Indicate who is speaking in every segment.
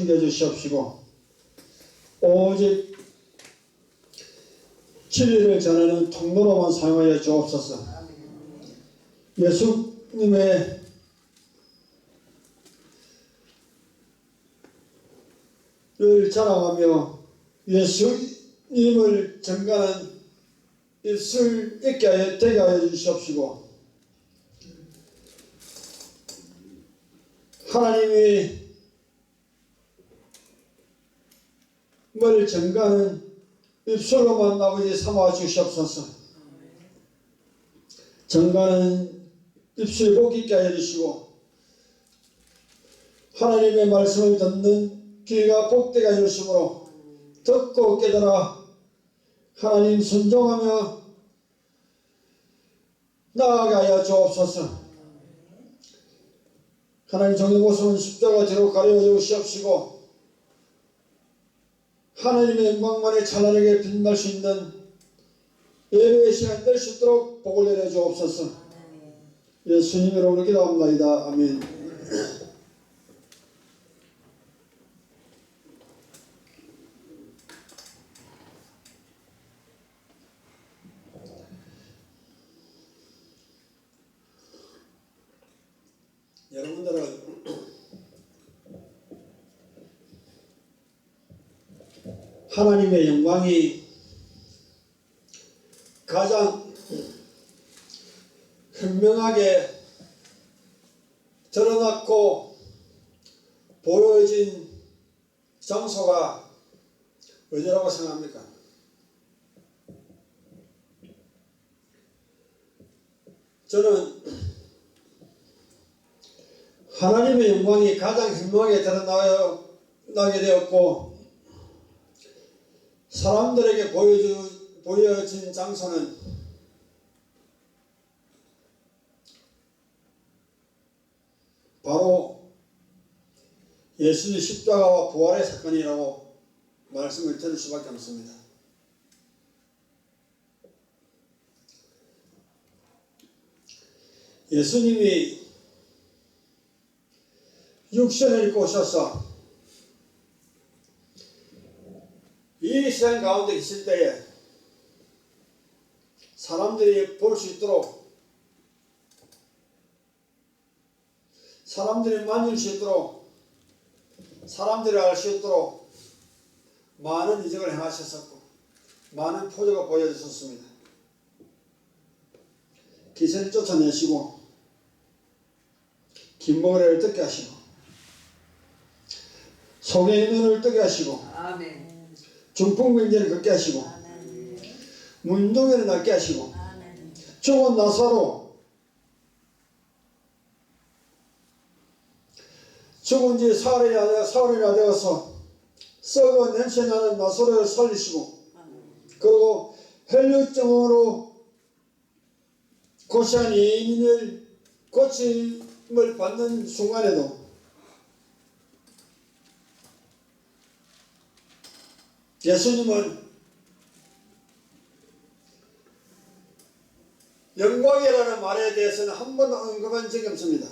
Speaker 1: 숨겨주시옵시고 오직 진리를 전하는 통로로만 사용하여 주옵소서. 예수님의 를 자랑하며 예수님을 전가하는 입술 있게 되게 하여 주시옵시고 하나님이 뭘 전가하는 입술로만 아버지 삼아 주시옵소서. 전가하는 입술 복 있게 하여 주시고 하나님의 말씀을 듣는 귀가 복되게 하여 주시므로 듣고 깨달아 하나님 순종하며 나아가게 하여 주옵소서. 하나님 종의 모습은 십자가 뒤로 가려 주시옵시고 하나님의 영광만에 찬란하게 빛날 수 있는 예배의 시간 될 수 있도록 복을 내려 주옵소서. 예수님 이름으로 기도합니다. 아멘. 여러분들은 하나님의 영광이 가장 현명하게 드러났고 보여진 장소가 어디라고 생각합니까? 저는 하나님의 영광이 가장 현명하게 드러나게 되었고 사람들에게 보여진 장소는 바로 예수의 십자가와 부활의 사건이라고 말씀을 드릴 수밖에 없습니다. 예수님이 육신을 입고 오셔서 이 세상 가운데 있을 때에 사람들이 볼 수 있도록 사람들이 만질 수 있도록 사람들이 알 수 있도록 많은 이적을 행하셨었고 많은 표적을 보여주셨습니다. 기세를 쫓아내시고 긴머리를 뜯게 하시고 속에 있는 눈을 뜨게 하시고
Speaker 2: 아멘.
Speaker 1: 중풍병자를 걷게 하시고 문둥이를 낫게 하시고 죽은 나사로 죽은 지 사흘이나 되어서 썩어 냄새나는 나사로를 살리시고 그리고 혈류증으로 고시한 예인을 고침을 받는 순간에도 예수님은 영광이라는 말에 대해서는 한 번도 언급한 적이 없습니다.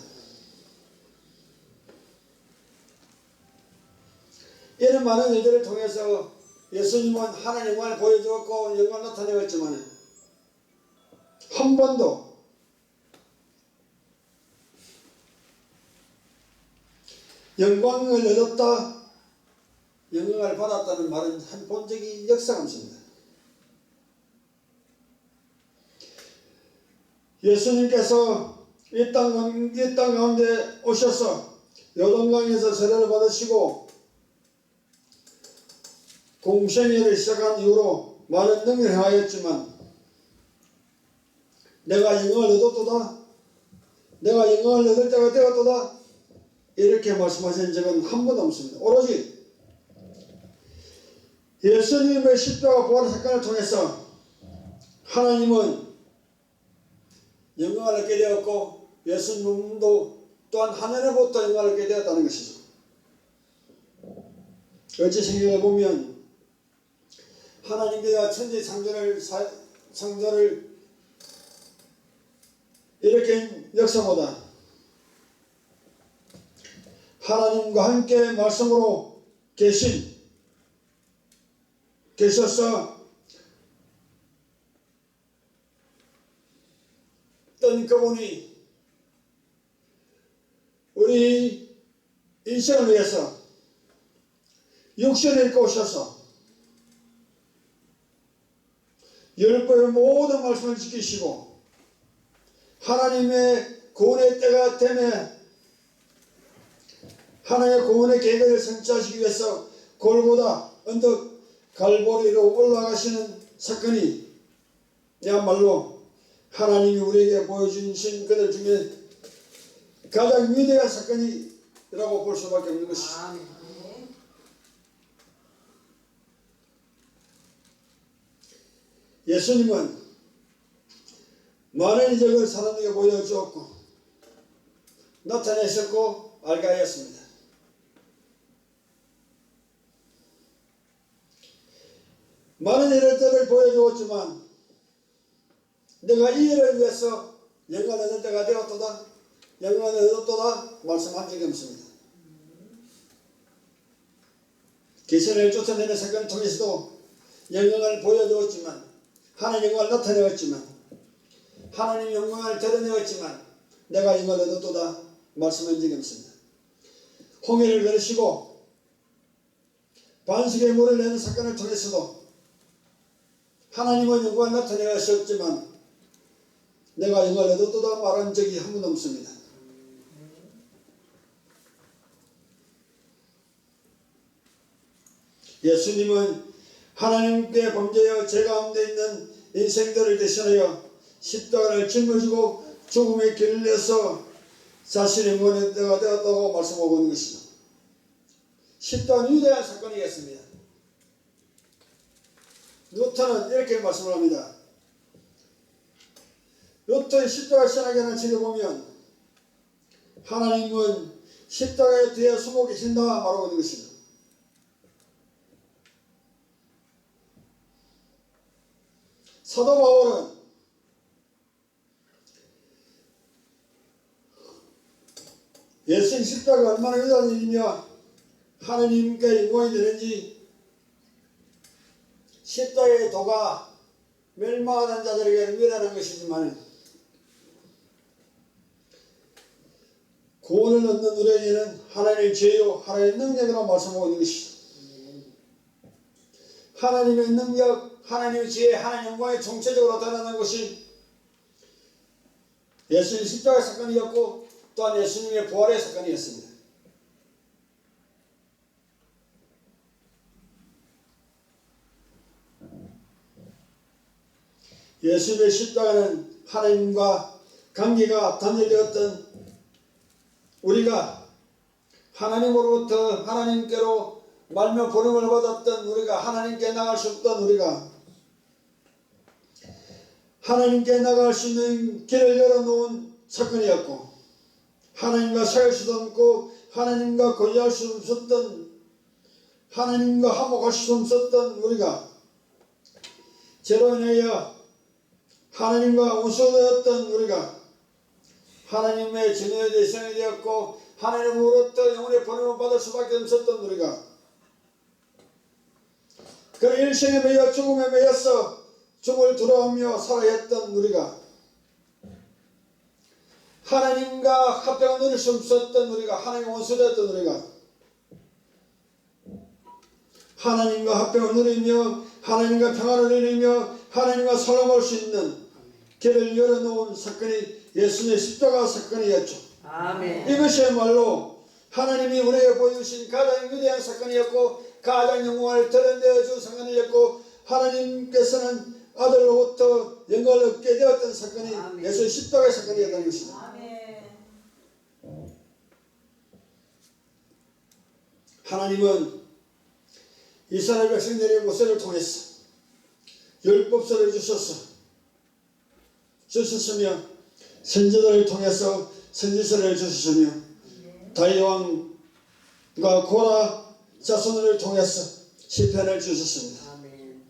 Speaker 1: 이런 많은 일들을 통해서 예수님은 하나님의 영광을 보여주었고 영광을 나타내었지만 한 번도 영광을 얻었다 영광을 받았다는 말은 한 본 적이 역사가 없습니다. 예수님께서 이 땅 가운데 오셔서 요단강에서 세례를 받으시고 공생애를 시작한 이후로 많은 능력을 행하였지만 내가 영광을 얻었도다 내가 영광을 얻을 때가 되었도다 이렇게 말씀하신 적은 한 번도 없습니다. 오로지 예수님의 십자가 부활 사건을 통해서 하나님은 영광을 얻게 되었고 예수님도 또한 하늘로부터 영광을 얻게 되었다는 것이죠. 어찌 생각해 보면 하나님께서 천지 창조를 일으킨 역사보다 하나님과 함께 말씀으로 계셔서 어떤 그분이 우리 인생을 위해서 육신을 입고 오셔서 율법의 모든 말씀을 지키시고 하나님의 구원의 때가 되면 하나님의 구원의 계획을 성취하시기 위해서 골고다 언덕 갈보리로 올라가시는 사건이 야말로 하나님이 우리에게 보여주신 그들 중에 가장 위대한 사건이라고 볼 수밖에 없는 것이죠. 예수님은 많은 이적을 사람에게 보여주었고 나타내셨고 알게 하였습니다. 많은 일들을 보여주었지만 내가 이 일을 위해서 영광을 얻을 때가 되었도다, 영광을 얻었도다 말씀한 적이 없습니다. 귀신을 쫓아내는 사건을 통해서도 영광을 보여주었지만 하나님 영광을 나타내었지만 하나님 영광을 드러내었지만 내가 영광을 얻었도다 말씀한 적이 없습니다. 홍해를 걸으시고 반석에 물을 내는 사건을 통해서도 하나님은 영광을 나타내셨지만 내가 영광을 얻었도다 말한 적이 한 번도 없습니다. 예수님은 하나님께 범죄하여 죄 가운데 있는 인생들을 대신하여 십자가를 짊어지고 죽음의 길을 내서 자신의 영광의 때가 되었다고 말씀하고 있는 것입니다. 십자가는 위대한 사건이겠습니다. 루터는 이렇게 말씀을 합니다. 루터의 십자가 신학에는 책을 보면 하나님은 십자가의 뒤에 숨어 계신다 말하고 있는 것입니다. 사도 바울은 예수님 십자가가 얼마나 위대한 일이며 하나님께 영광이 되는지 십자가의 도가 멸망하는 자들에게 미련한 것이지만 구원을 얻는 우리에게는 하나님의 죄요 하나님의 능력이라고 말씀하고 있는 것이죠. 하나님의 능력, 하나님의 지혜, 하나님의 영광이 총체적으로 드러나는 것이 예수님 십자가의 사건이었고 또한 예수님의 부활의 사건이었습니다. 예수님의 십자가는 하나님과 관계가 단절되었던 우리가 하나님으로부터 하나님께로 말며 부름을 받았던 우리가 하나님께 나갈 수 없던 우리가 하나님께 나갈 수 있는 길을 열어놓은 사건이었고 하나님과 사귈 수도 없고 하나님과 거주할 수 없었던 하나님과 화목할 수 없었던 우리가 죄로 인하여 하나님과 원수되었던 우리가 하나님의 진노의 대상이 되었고 하나님으로부터 영원의 번영을 받을 수밖에 없었던 우리가 그 일생에 매여 죽음에 매여서 죽음을 두려워하며 살아야 했던 우리가 하나님과 합병을 누릴 수 없었던 우리가 하나님과 원수되었던 우리가 하나님과 합병을 누리며 하나님과 평안을 누리며 하나님과 살아갈 수 있는 길을 열어놓은 사건이 예수님의 십자가 사건이었죠. 아멘. 이것이야말로 하나님이 우리에게 보여주신 가장 위대한 사건이었고 가장 영광을 드러내어 준 사건이었고 하나님께서는 아들로부터 영광을 얻게 되었던 사건이 아멘. 예수의 십자가의 사건이었다는 것입니다. 아멘. 하나님은 이스라엘 백성들의 모세를 통해서 율법서를 주셨으며 선지자를 통해서 선지서를 주셨으며 다윗 왕과 고라 자손을 통해서 시편을 주셨습니다. 아멘.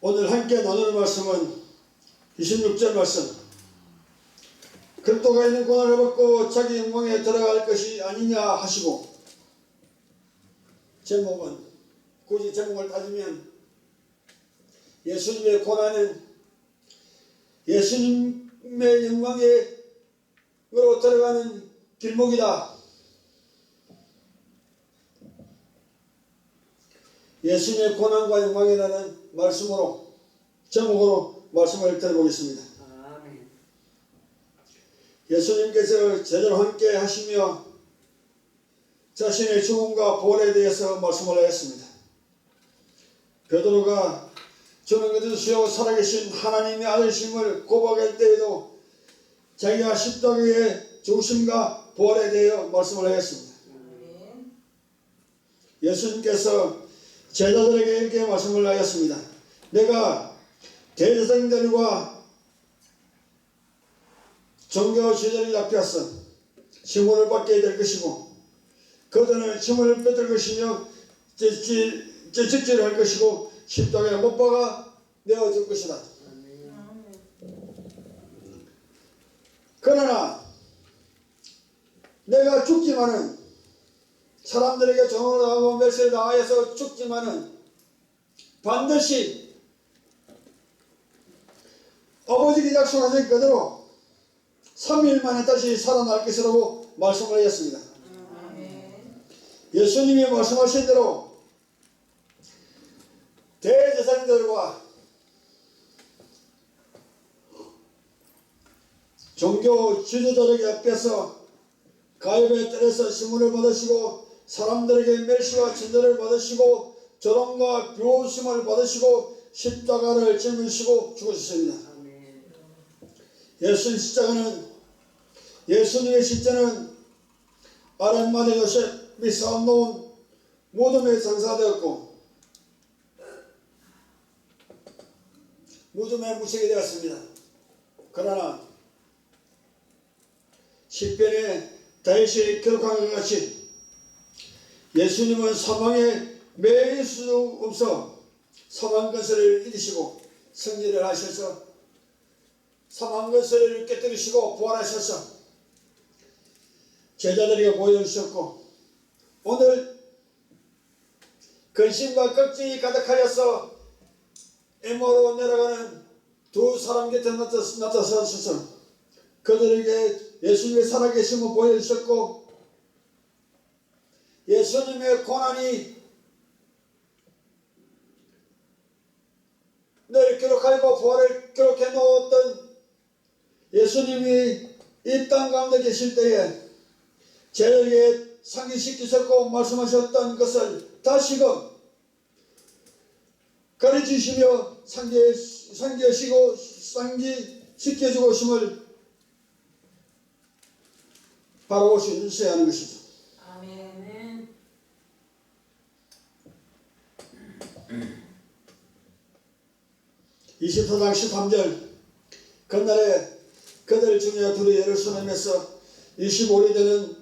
Speaker 1: 오늘 함께 나눌 말씀은 26절 말씀 그리스도가 있는 고난을 받고 자기 영광에 들어갈 것이 아니냐 하시고, 제목은 굳이 제목을 따지면 예수님의 고난은 예수님의 영광으로 들어가는 길목이다. 예수님의 고난과 영광이라는 말씀으로 제목으로 말씀을 드려보겠습니다.
Speaker 2: 아멘.
Speaker 1: 예수님께서 제자와 함께 하시며 자신의 죽음과 부활에 대해서 말씀을 하였습니다. 베드로가 주는 그리스도 살아계신 하나님의 아들심을 고백할 때에도 자기가 십자가의 죽으심과 부활에 대하여 말씀을 하였습니다. 예수님께서 제자들에게 이렇게 말씀을 하였습니다. 내가 대제사장들과 종교 지도자들이 앞에서 시몬을 받게 될 것이고, 그들은 시몬을 뺏을 것이며 채찍질을 할 것이고 십자가에 못 박아 내어줄 것이다. 그러나 내가 죽지만은, 사람들에게 정을 하고 멸시를 당하여서 죽지만은 반드시 아버지께 약속하신 그대로 3일 만에 다시 살아날 것이라고 말씀을 하였습니다. 예수님이 말씀하신 대로 대제사장들과 종교 지도자들 앞에서 가입에 따라서 시문을 받으시고 사람들에게 멸시와 진대를 받으시고 조롱과 비웃음을 받으시고 십자가를 짊으시고 죽으셨습니다. 예수님의 십자는 아랫마다 요셉이 쌓아놓은 무덤에 장사되었고 무덤에 묻히게 되었습니다. 그러나 시편에 다윗이 기록한 것 같이 예수님은 사망에 매일 수 없어 사망 근세를 이기시고 승리를 하셔서 사망 근세를 깨뜨리시고 부활하셔서 제자들에게 보여주셨고, 오늘 근심과 걱정이 가득하여서 에모로 내려가는 두 사람 곁에 나타나셔서 그들에게 예수님의 살아계심을 보여주셨고, 예수님의 고난이 늘 기록하고 부활을 기록해 놓았던 예수님이 이 땅 가운데 계실 때에 제자에게 상기시키셨고 말씀하셨던 것을 다시금 가르치시며 상기시켜주고 있음을 바라보시 주셔야 하는 것이죠.
Speaker 2: 아멘.
Speaker 1: 24장 13절 그날에 그들 중에 둘이 예루살렘에서 25리 되는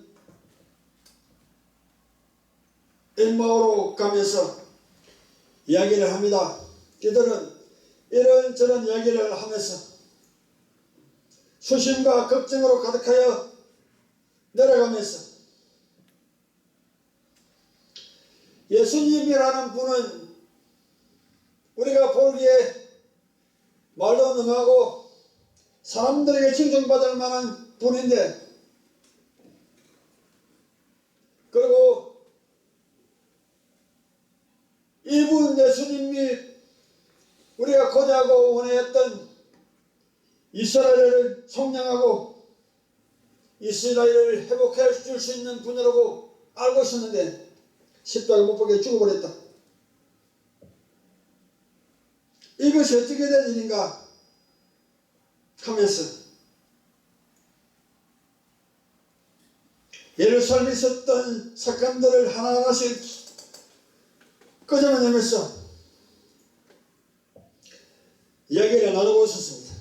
Speaker 1: 엠마오로 가면서 이야기를 합니다. 그들은 이런저런 이야기를 하면서 수심과 걱정으로 가득하여 내려가면서 예수님이라는 분은 우리가 보기에 말도 능하고 사람들에게 칭송받을 만한 분인데, 그리고 이분 예수님이 우리가 고대하고 원했던 이스라엘을 성령하고 이스라엘을 회복해 줄 수 있는 분이라고 알고 있었는데 십자가에 못 박혀 죽어버렸다. 이것이 어떻게 된 일인가 하면서 예루살렘에 있었던 사건들을 하나하나씩 끄집어내면서 이야기를 나누고 있었습니다.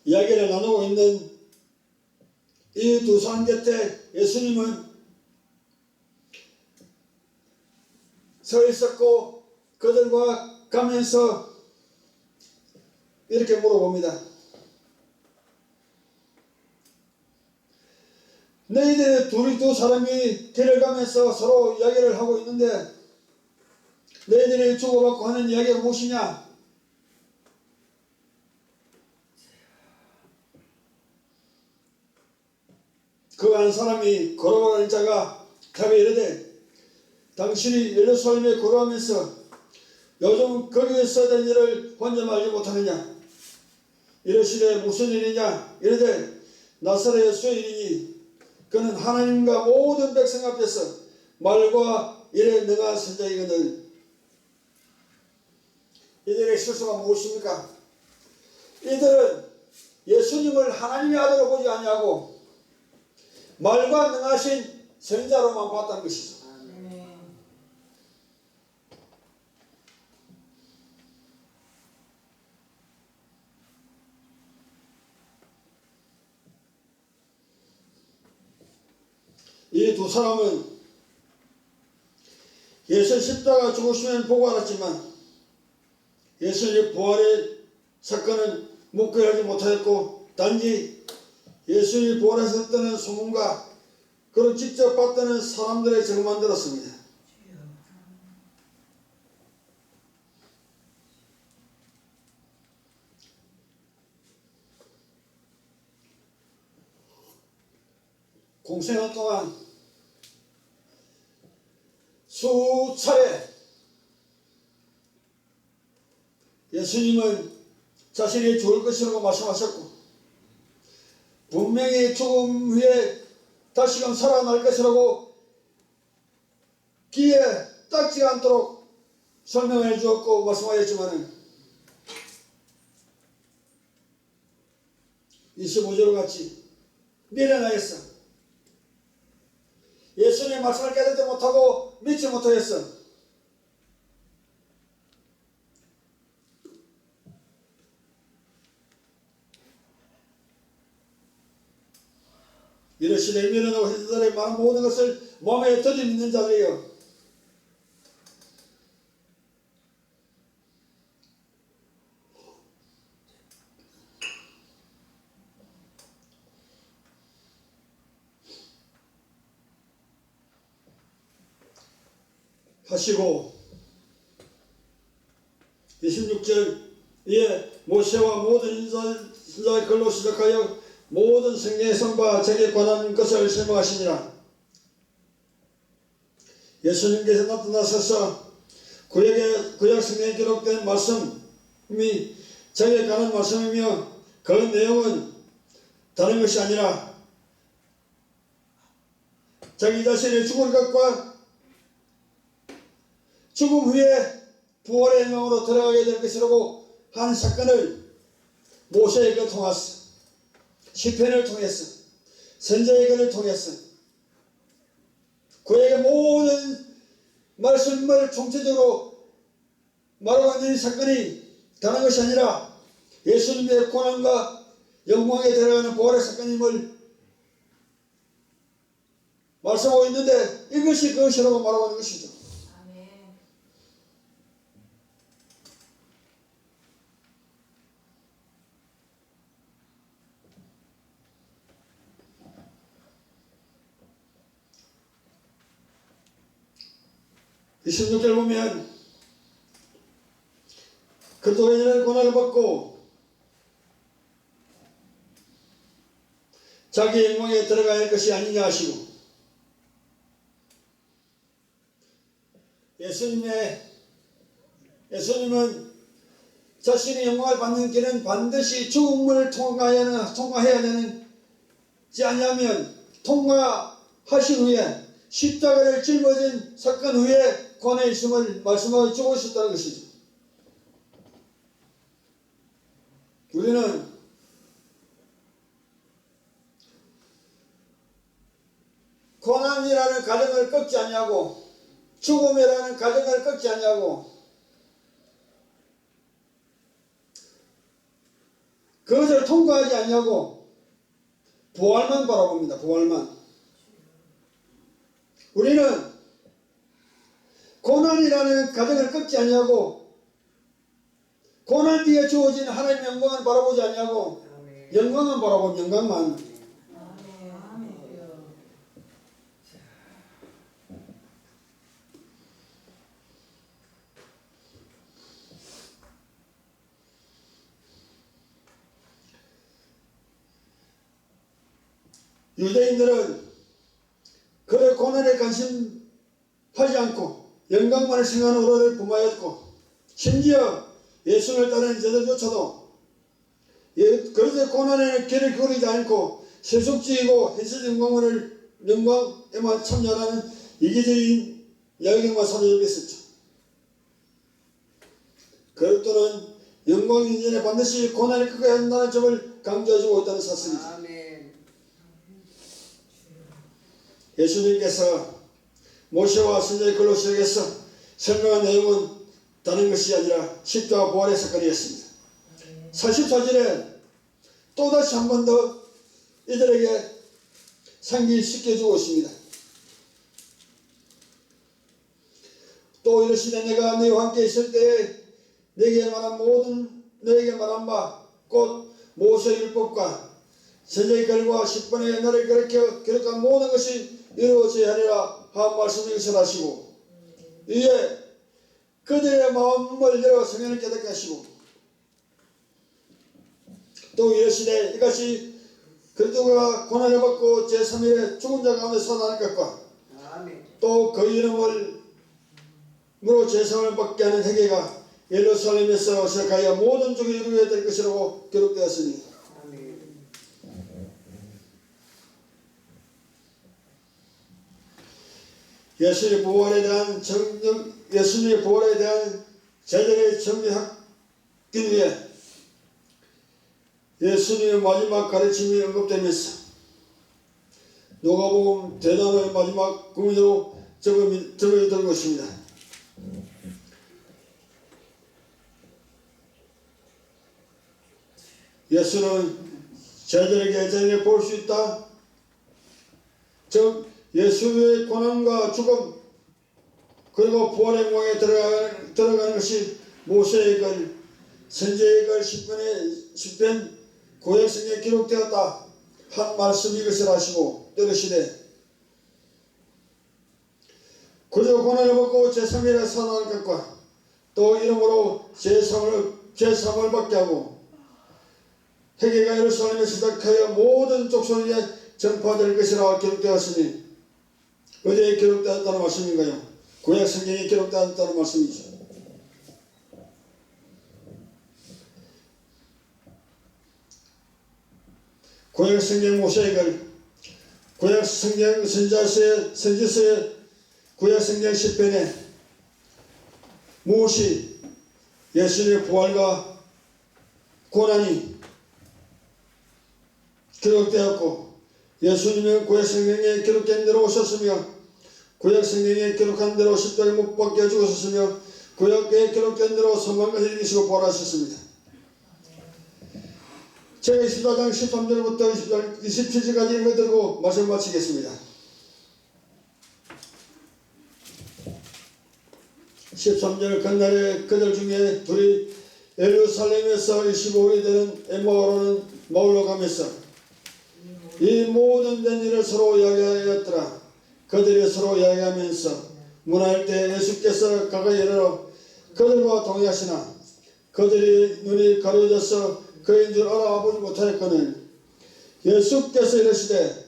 Speaker 1: 이야기를 나누고 있는 이 두 사람 곁에 예수님은 서 있었고 그들과 가면서 이렇게 물어봅니다. 너희들 두 사람이 길을 가면서 서로 이야기를 하고 있는데 너희들이 주고받고 하는 이야기가 무엇이냐? 그 한 사람이 걸어가는 자가 답에 이르되 당신이 예루살렘에 걸어가면서 요즘 거기에 있어야 될 일을 혼자 알지 못하느냐? 이르시되 무슨 일이냐? 이르되 나사렛 예수의 일이니 그는 하나님과 모든 백성 앞에서 말과 일에 능한 선자이거늘. 이들의 실수가 무엇입니까? 이들은 예수님을 하나님의 아들로 보지 아니하고 말과 능하신 선자로만 봤다는 것이죠. 이 두 사람은 예수 십자가 죽으시면 보고 알았지만 예수님의 부활의 사건은 목격하지 못하였고 단지 예수님이 부활하셨다는 소문과 그를 직접 봤다는 사람들의 증언만 들었습니다. 공생활 동안 수차례 예수님은 자신이 죽을 것이라고 말씀하셨고 분명히 죽음 후에 다시금 살아날 것이라고 귀에 닦지 않도록 설명해 주었고 말씀하였지만 25절 같이 미련하였어. 예수님의 말씀을 깨닫지 못하고 믿지 못하였어. 이르시되 미련하고 회사들의 많은 모든 것을 몸에 들이밌는 자들이여 하시고 26절 이에 모세와 모든 인사의 글로 시작하여 모든 성경의 선과 제게 관한 것을 설명하시니라. 예수님께서 나타나셔서 구약 성경에 기록된 말씀이 제게 관한 말씀이며 그 내용은 다른 것이 아니라 자기 자신의 죽을 것과 죽음 후에 부활의 영광으로 들어가게 될 것이라고 한 사건을 모세에게 통해서 시편을 통해서 선지자의 글을 통해서 그에게 모든 말씀을 총체적으로 말하고 있는 이 사건이 다른 것이 아니라 예수님의 고난과 영광에 들어가는 부활의 사건임을 말씀하고 있는데 이것이 그것이라고 말하고 있는 것이죠. 26절 보면 그리스도인은 고난을 받고 자기 영광에 들어가야 할 것이 아니냐 하시고 예수님은 자신의 영광을 받는 길은 반드시 죽음을 통과해야 되는지 아니하면 통과하신 후에 십자가를 짊어진 사건 후에 고난에 있음을 말씀하고 죽으셨다는 것이죠. 우리는 고난이라는 가정을 꺾지 아니하고 죽음이라는 가정을 꺾지 아니하고 그것을 통과하지 아니하고 부활만 바라봅니다. 부활만. 우리는 고난이라는 가정을 꺾지 아니하고 고난 뒤에 주어진 하나님의 영광을 바라보지 아니하고
Speaker 2: 아멘.
Speaker 1: 영광만 바라본 영광만. 유대인들은 그의 고난에 관심하지 않고 영광만을 생각하는 오로를 범하였고, 심지어 예수를 따르는 자들조차도 그릇의 고난에는 귀를 기울이지 않고 세속주의고 현세적 영광에만 참여하는 이기적인 야경만 사로잡혔었죠. 그리스도는 영광 이전에 반드시 고난을 겪어야 한다는 점을 강조해주고 있다는 사실이죠.
Speaker 2: 아멘.
Speaker 1: 예수님께서 모세와 선지자의 글로 시작해서 설명한 내용은 다른 것이 아니라 십자가 부활의 사건이었습니다. 44절에 또다시 한 번 더 이들에게 상기시켜주고 있습니다. 또 이르시되 내가 너희와 함께 있을 때에 너에게 말한 바 곧 모세의 율법과 선지자의 글과 십번의 나를 가르쳐 기록한 모든 것이 이루어져야 하리라 한 말씀을 일설하시고, 이에 그들의 마음을 열어 성령을 깨닫게 하시고, 또 이르시되 이같이 그리스도가 고난을 받고 제3일에 죽은 자 가운데 살아날 것과 또 그 이름으로 제사함을 받게 하는 회개가 예루살렘에서 시작하여 모든 족이 이루어야 될 것이라고 기록되었으니, 예수님의 부활에 대한 제자들의 정리하기 위해 예수님의 마지막 가르침이 언급되면서 누가복음 대단의 마지막 구문으로 적어들 것입니다. 예수는 제자들에게 저녁에 볼 수 있다. 즉 예수의 고난과 죽음 그리고 부활의 공에 들어가는 것이 모세의 글, 선지자의 글 10편 구약성경에 기록되었다 한 말씀 이것을 하시고 이르시되 그저 고난을 받고 제3일에 살아날 것과 또 이름으로 제3을 받게 하고 회개가 예루살렘에 시작하여 모든 족속에 전파될 것이라 기록되었으니, 어디에 기록되었다는 말씀인가요? 구약 성경에 기록되었다는 말씀이죠. 구약 성경 모세의 글, 구약 성경 선지서의 구약 성경 10편에 무엇이 예수님의 부활과 고난이 기록되었고, 예수님은 구약 성경에 기록된 대로 오셨으며 구약 성경에 기록한 대로 십자가에 못 박혀 죽으셨으며 구약에 기록된 대로 사망을 이기시고 부활하셨습니다. 제가 24장 13절부터 27절까지 읽어드리고 말씀 마치겠습니다. 13절 그날에 그들 중에 둘이 예루살렘에서 25일이 되는 엠마오라는 마을로 가면서 이 모든 된 일을 서로 이야기하였더라. 그들이 서로 이야기하면서 문화할 때 예수께서 가까이 이르러 그들과 동행하시나 그들이 눈이 가려져서 그인 줄 알아보지 못하였거늘 예수께서 이르시되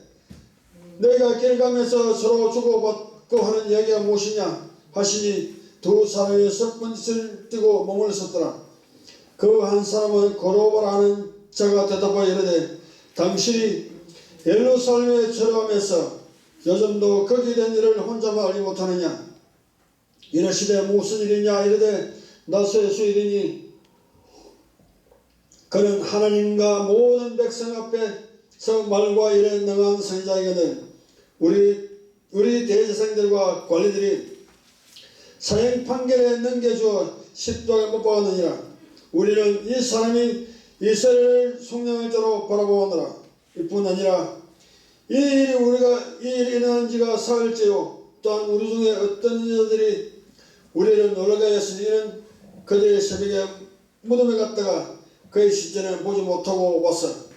Speaker 1: 너희가 길 가면서 서로 주고받고 하는 이야기가 무엇이냐 하시니 두 사람이 섞은짓을 띠고 몸을 섰더라. 그 한 사람은 고로바라 하는 자가 대답하여 이르되 당신이 예루살렘에 들어가면서 요즘도 거기 된 일을 혼자만 알지 못하느냐. 이르시되 무슨 일이냐 이르되 나서예수이리니 그는 하나님과 모든 백성 앞에서 말과 일에 능한 선지자이거늘 우리 대제사장들과 관리들이 사형 판결에 넘겨주어 십자가에 못 박았느니라. 우리는 이 사람이 이스라엘 속량할 자로 바라보느라. 이뿐 아니라 이 일이 일어난 지가 사흘째요. 또한 우리 중에 어떤 여자들이 우리를 놀라게 하였으니 이는 그들의 새벽에 무덤에 갔다가 그의 시체는 보지 못하고 왔어.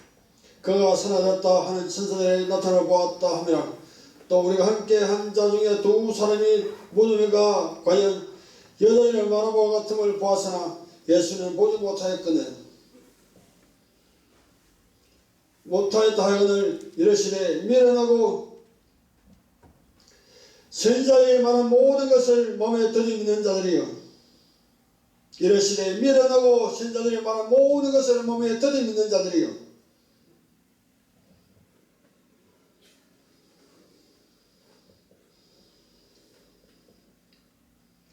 Speaker 1: 그가 사라졌다 하는 천사들의 나타나 보았다 하며 또 우리가 함께 한 자 중에 두 사람이 무덤에 가 과연 여자를 바라보아 같음을 보았으나 예수는 보지 못하였거늘 못하였다 하거늘 이르시되 미련하고 선지자의 말한 모든 것을 몸에 들이미는 자들이여 이르시되 미련하고 선지자들이 말한 모든 것을 몸에 들이미는 자들이여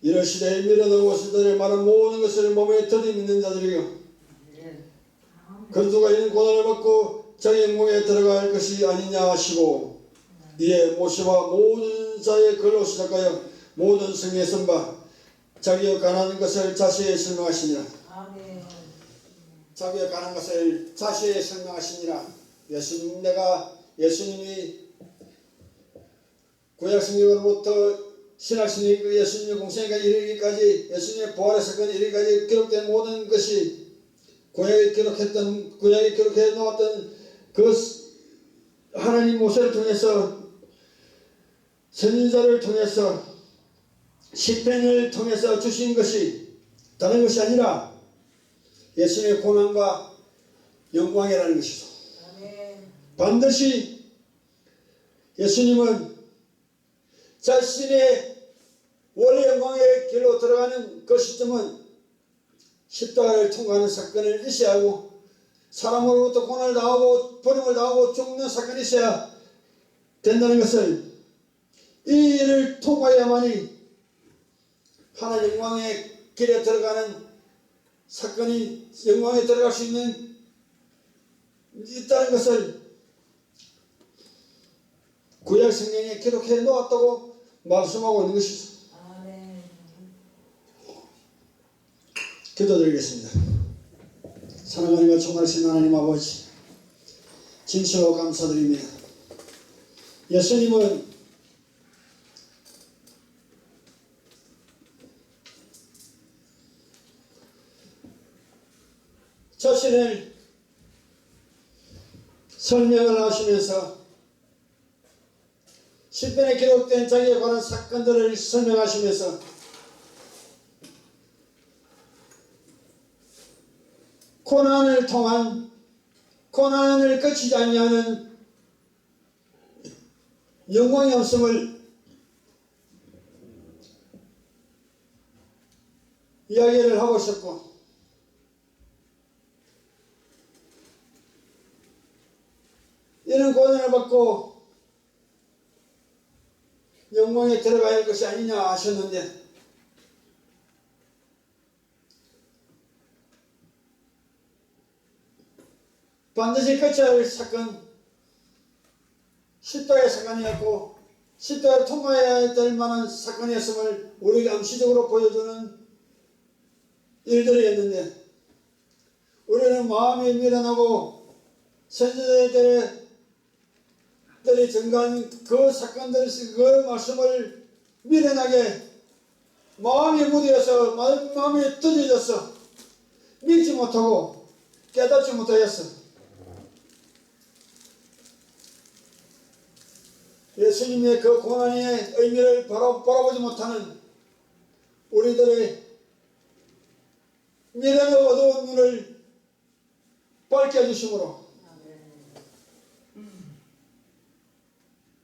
Speaker 1: 이르시되 미련하고 선지자들이 말한 모든 것을 몸에 들이미는 자들이여 그리스도가 이런 고난을 받고 자기 영광에 들어갈 것이 아니냐 하시고 이에 모세와 모든 자의 글로 시작하여 모든 성에 선바 자기의 가난한 것을 자세히 설명하시니라. 자기의 가난한 것을 자세히 설명하시니라. 예수님이 구약성경으로부터 신학신이 그 예수님의 공생애가 이르기까지 예수님의 부활의 사건이 이르기까지 기록된 모든 것이 구약에 기록해 놓았던 그 하나님 모세를 통해서 선지자를 통해서 시편을 통해서 주신 것이 다른 것이 아니라 예수님의 고난과 영광이라는 것이죠. 반드시 예수님은 자신의 원래 영광의 길로 들어가는 그 시점은 십자가를 통과하는 사건을 있어야 하고 사람으로부터 고난을 당하고 버림을 당하고 죽는 사건이 있어야 된다는 것을 이 일을 통과해야만이 하나님 영광의 길에 들어가는 사건이 영광에 들어갈 수 있다는 것을 구약 성경에 기록해 놓았다고 말씀하고 있는 것이죠. 기도드리겠습니다. 사랑하는 총괄하신 하나님 아버지 진실로 감사드립니다. 예수님은 자신을 설명을 하시면서 시편에 기록된 자기에 관한 사건들을 설명하시면서 고난을 통한 고난을 거치지 아니하는 영광의 없음을 이야기를 하고 있었고 이런 고난을 받고 영광에 들어가야 할 것이 아니냐 하셨는데 반드시 거쳐야 할 사건 십자가의 사건이었고 십자가를 통과해야 될 만한 사건이었음을 우리에게 암시적으로 보여주는 일들이었는데 우리는 마음이 미련하고 선지자들이 증가한 그 사건들 그 말씀을 미련하게 마음이 무디어서 마음이 뜯어져서 믿지 못하고 깨닫지 못하였어. 예수님의 그 고난의 의미를 바라보지 못하는 우리들의 미련의 어두운 눈을 밝게 해주심으로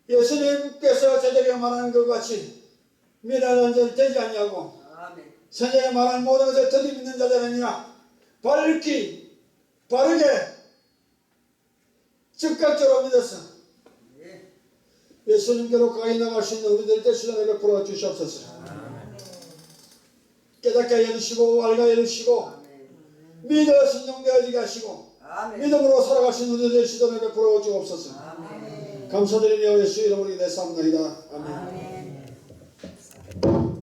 Speaker 1: 예수님께서 제자에게 말하는 것 같이 미련한 자들 되지 아니하고 선지자가 말하는 모든 것을 들이미는 자들이 아니라 바르게 즉각적으로 믿었어. 예수님께로 가까이 나갈 수 있는 우리들 되시도록 베풀어 주시옵소서. 깨닫게 해주시고 알게 해주시고 믿어 순종되어지게 하시고 믿음으로 살아갈 수 있는 우리들 되시도록 베풀어 주옵소서. 감사드리며 예수 이름으로 기도했사옵나이다. 아멘.